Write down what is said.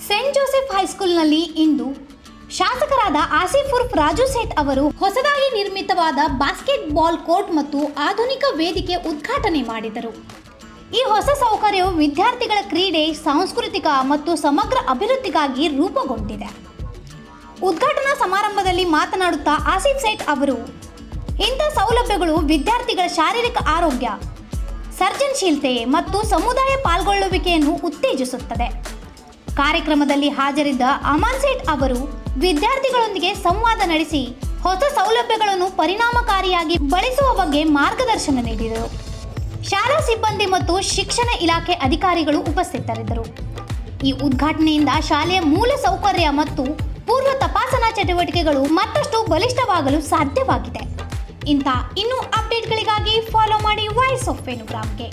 Saint Joseph ಹೈಸ್ಕೂಲ್ನಲ್ಲಿ ಇಂದು ಶಾಸಕರಾದ ಆಸಿಫ್ ಉರ್ಫ್ ರಾಜು ಸೇಠ್ ಅವರು ಹೊಸದಾಗಿ ನಿರ್ಮಿತವಾದ ಬಾಸ್ಕೆಟ್ ಬಾಲ್ ಕೋರ್ಟ್ ಮತ್ತು ಆಧುನಿಕ ವೇದಿಕೆ ಉದ್ಘಾಟನೆ ಮಾಡಿದರು. ಈ ಹೊಸ ಸೌಕರ್ಯವು ವಿದ್ಯಾರ್ಥಿಗಳ ಕ್ರೀಡೆ, ಸಾಂಸ್ಕೃತಿಕ ಮತ್ತು ಸಮಗ್ರ ಅಭಿವೃದ್ಧಿಗಾಗಿ ರೂಪುಗೊಂಡಿದೆ. ಉದ್ಘಾಟನಾ ಸಮಾರಂಭದಲ್ಲಿ ಮಾತನಾಡುತ್ತಾ ಆಸಿಫ್ ಸೇಠ್ ಅವರು, ಇಂಥ ಸೌಲಭ್ಯಗಳು ವಿದ್ಯಾರ್ಥಿಗಳ ಶಾರೀರಿಕ ಆರೋಗ್ಯ, ಸರ್ಜನಶೀಲತೆ ಮತ್ತು ಸಮುದಾಯ ಪಾಲ್ಗೊಳ್ಳುವಿಕೆಯನ್ನು ಉತ್ತೇಜಿಸುತ್ತದೆ. ಕಾರ್ಯಕ್ರಮದಲ್ಲಿ ಹಾಜರಿದ್ದ ಅಮಾನ್ ಸೇಠ್ ಅವರು ವಿದ್ಯಾರ್ಥಿಗಳೊಂದಿಗೆ ಸಂವಾದ ನಡೆಸಿ ಹೊಸ ಸೌಲಭ್ಯಗಳನ್ನು ಪರಿಣಾಮಕಾರಿಯಾಗಿ ಬಳಸುವ ಬಗ್ಗೆ ಮಾರ್ಗದರ್ಶನ ನೀಡಿದರು. ಶಾಲಾ ಸಿಬ್ಬಂದಿ ಮತ್ತು ಶಿಕ್ಷಣ ಇಲಾಖೆ ಅಧಿಕಾರಿಗಳು ಉಪಸ್ಥಿತರಿದ್ದರು. ಈ ಉದ್ಘಾಟನೆಯಿಂದ ಶಾಲೆಯ ಮೂಲ ಸೌಕರ್ಯ ಮತ್ತು ಪೂರ್ವ ತಪಾಸಣಾ ಚಟುವಟಿಕೆಗಳು ಮತ್ತಷ್ಟು ಬಲಿಷ್ಠವಾಗಲು ಸಾಧ್ಯವಾಗಿದೆ. ಇಂಥ ಇನ್ನೂ ಅಪ್ಡೇಟ್ಗಳಿಗಾಗಿ ಫಾಲೋ ಮಾಡಿ ವಾಯ್ಸ್ ಆಫ್ ವೇಣುಗ್ರಾಮ್ಗೆ.